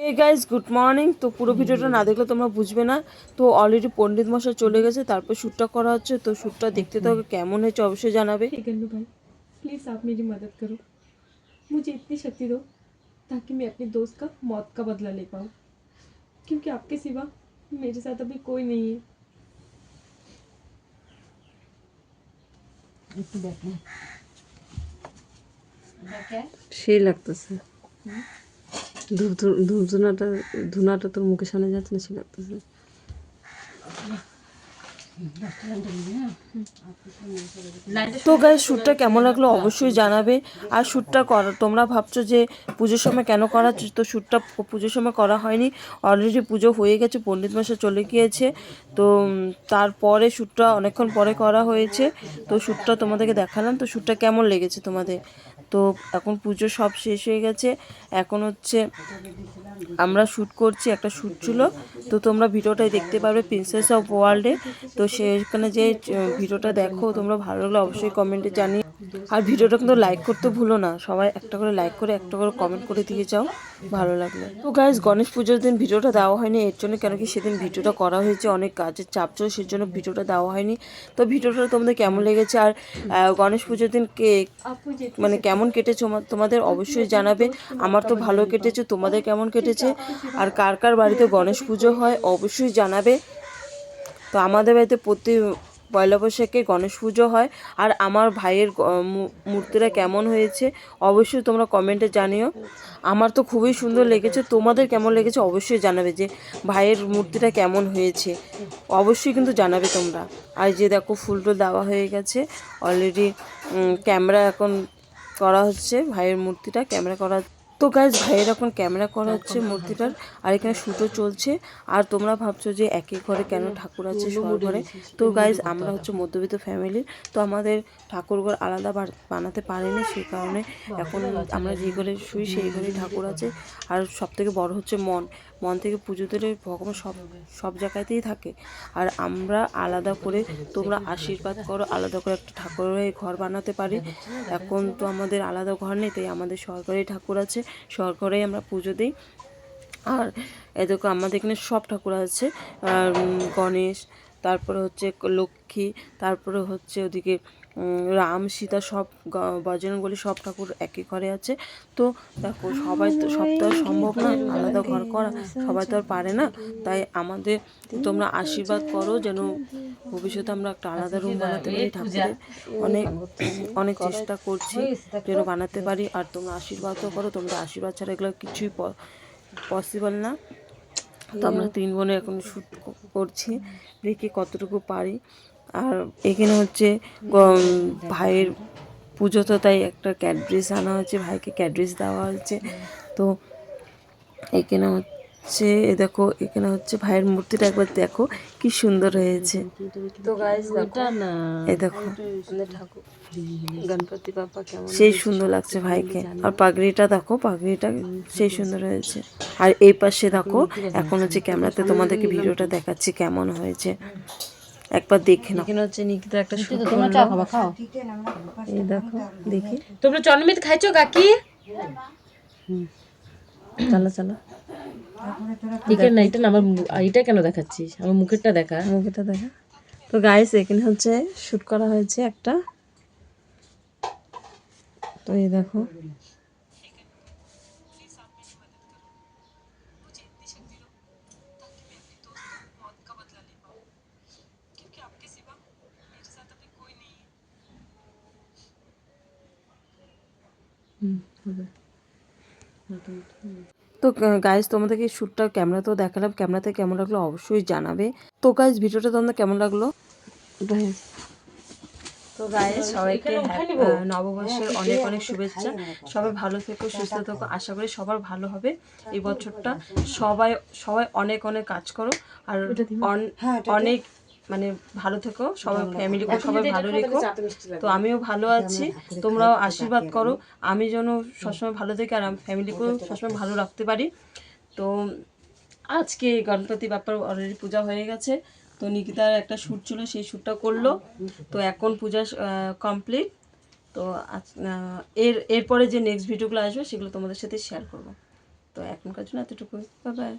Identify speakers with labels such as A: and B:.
A: Hey guys, good morning. তো পুরো ভিডিওটা না দেখলে তোমরা বুঝবে না। তো অলরেডি পণ্ডিত মশাই চলে গেছে, তারপর শ্যুটটা করা হচ্ছে। তো শ্যুটটা দেখতে তো কেমন হয়েছে অবশ্যই জানাবে।
B: हे गन्नू भाई, प्लीज़ आप मेरी मदद करो। मुझे इतनी शक्ति दो ताकि मैं अपने दोस्त का मौत का बदला ले पाऊँ, क्योंकि आपके सिवा मेरे साथ अभी कोई नहीं है।
A: সেই লাগতেছে। ধুনাটা ধুনাটা তোর মুখের সামনে যাচ্ছে না, সেই লাগতেছে। তো গাইস, শ্যুটটা কেমন লাগলো অবশ্যই জানাবে। আর শ্যুটটা করা, তোমরা ভাবছো যে পুজোর সময় কেন করা হচ্ছে, তো শ্যুটটা পুজোর সময় করা হয়নি। অলরেডি পুজো হয়ে গেছে, পণ্ডিত মশাই চলে গিয়েছে। তো তারপরে শ্যুটটা অনেকক্ষণ পরে করা হয়েছে। তো শ্যুটটা তোমাদেরকে দেখালাম। তো শ্যুটটা কেমন লেগেছে তোমাদের? তো এখন পুজো সব শেষ হয়ে গেছে। এখন হচ্ছে আমরা শ্যুট করছি, একটা শ্যুট ছিল। তো তোমরা ভিডিওটাই দেখতে পারবে প্রিন্সেস অফ ওয়ার্ল্ডে। তো সেখানে যে ভিডিওটা দেখো, তোমরা ভালো লাগলে অবশ্যই কমেন্টে জানিয়ে। আর ভিডিওটা কিন্তু লাইক করতে ভুলো না, সবাই একটা করে লাইক করে একটা করে কমেন্ট করে দিয়ে যাও ভালো লাগলে। তো গাইজ, গণেশ পুজোর দিন ভিডিওটা দেওয়া হয়নি এর জন্য, কেন কি সেদিন ভিডিওটা করা হয়েছে, অনেক কাজের চাপ ছিল, সেই জন্য ভিডিওটা দেওয়া হয়নি। তো ভিডিওটা তোমাদের কেমন লেগেছে, আর গণেশ পুজোর দিন মানে কেমন কেটেছে তোমাদের অবশ্যই জানাবে। আমার তো ভালো কেটেছে, তোমাদের কেমন কেটেছে, আর কার কার বাড়িতে গণেশ পুজো হয় অবশ্যই জানাবে। তো আমাদের বাড়িতে প্রতি পয়লা বৈশাখে গণেশ পুজো হয়। আর আমার ভাইয়ের মূর্তিটা কেমন হয়েছে অবশ্যই তোমরা কমেন্টে জানিও। আমার তো খুবই সুন্দর লেগেছে, তোমাদের কেমন লেগেছে অবশ্যই জানাবে, যে ভাইয়ের মূর্তিটা কেমন হয়েছে অবশ্যই কিন্তু জানাবে তোমরা। আর যে দেখো, ফুলটো দেওয়া হয়ে গেছে অলরেডি। ক্যামেরা এখন করা হচ্ছে, ভাইয়ের মূর্তিটা ক্যামেরা করা। তো গাইজ, ভাইয়ের এখন ক্যামেরা করা হচ্ছে মূর্তিটার, আর এখানে শ্যুটও চলছে। আর তোমরা ভাবছো যে একই ঘরে কেন ঠাকুর আছে সবার ঘরে। তো গাইজ, আমরা হচ্ছে মধ্যবিত্ত ফ্যামিলি, তো আমাদের ঠাকুরঘর আলাদা বানাতে পারিনি, সেই কারণে এখন আমরা যে ঘরে শুই সেই ঘরেই ঠাকুর আছে। আর সবথেকে বড় হচ্ছে মন থেকে পুজো দিলে ভগবান সব জায়গাতেই থাকে। আর আমরা আলাদা করে, তোমরা আশীর্বাদ করো, আলাদা করে একটা ঠাকুরের ঘর বানাতে পারি। এখন তো আমাদের আলাদা ঘর নেই, তাই আমাদের সরকারি ঠাকুর আছে, সরকারেই আমরা পুজো দিই। আর এদিকে আমাদের এখানে সব ঠাকুর আছে, গণেশ, তারপরে হচ্ছে লক্ষ্মী, তারপরে হচ্ছে ওদিকে রাম সীতা, সব বজরঙ্গবলী, সব ঠাকুর একই ঘরে আছে। তো দেখো, সবাই তো সব তো আর সম্ভব না আলাদা ঘর করা, সবাই তো আর পারে না। তাই আমাদের তোমরা আশীর্বাদ করো যেন ভবিষ্যতে আমরা একটা আলাদা রুম বানাতে পারি ঠাকুরের। অনেক অনেক চেষ্টা করছি যেন বানাতে পারি। আর তোমরা আশীর্বাদও করো, তোমরা আশীর্বাদ ছাড়া এগুলো কিছুই পসিবল না। তো আমরা 3 বোনে এখন শ্যুট করছি, দেখি কতটুকু পারি। আর এখানে হচ্ছে ভাইয়ের পুজো, তো তাই একটা ক্যাডবেরিজ আনা হয়েছে, ভাইকে ক্যাডবেরিজ দেওয়া হয়েছে। তো এখানে হচ্ছে দেখো, এখানে হচ্ছে ভাইয়ের মূর্তিটা একবার দেখো কি সুন্দর হয়েছে। তো গাইস দেখো, এই দেখো ঠাকুর গণপতি বাপ্পা কেমন সেই সুন্দর লাগছে ভাইকে। আর পাগড়িটা দেখো, পাগড়িটা সেই সুন্দর হয়েছে। আর এই পাশে দেখো, এখন হচ্ছে ক্যামেরাতে তোমাদেরকে ভিডিওটা দেখাচ্ছি কেমন হয়েছে, একবার দেখে নাও। এখানে হচ্ছে নিকিতা একটা শুট করলো, খাও এই দেখো, দেখি
B: তোমরা জন্মদিন খাইছো কাকি?
A: চালা চালা,
B: ঠিক না, এটা না আমার এটা কেন দেখাচ্ছিস? আমার মুখেরটা দেখা,
A: মুখেটা দেখা। তো গাইস, এখানে হচ্ছে শুট করা হয়েছে একটা। তো এই দেখো, তো গাইজ, তোমাদেরকে শ্যুটটা ক্যামেরাতেও দেখালাম, ক্যামেরাতে কেমন লাগলো অবশ্যই জানাবে। তো গাইজ, ভিডিওটা তোমাদের কেমন লাগলো? তো গাইজ, সবাইকে নববর্ষের অনেক অনেক শুভেচ্ছা। সবাই ভালো থেকো, সুস্থ থেকো, আশা করি সবার ভালো হবে এই বছরটা। সবাই সবাই অনেক অনেক কাজ করো, আর অনেক মানে ভালো থেকো, সবাই ফ্যামিলিকে সবাই ভালো রেখো। তো আমিও ভালো আছি, তোমরাও আশীর্বাদ করো আমি যেন সবসময় ভালো থাকি, আর আমি ফ্যামিলিকেও সবসময় ভালো রাখতে পারি। তো আজকে গণপতি বাপ্পার অলরেডি পূজা হয়ে গেছে। তো নিকিতার একটা শ্যুট ছিল, সেই শ্যুটটা করলো। তো এখন পূজা কমপ্লিট। তো এরপরে যে নেক্সট ভিডিওগুলো আসবে সেগুলো তোমাদের সাথে শেয়ার করবো। তো এখনকার জন্য এতটুকুই, বাই বাই।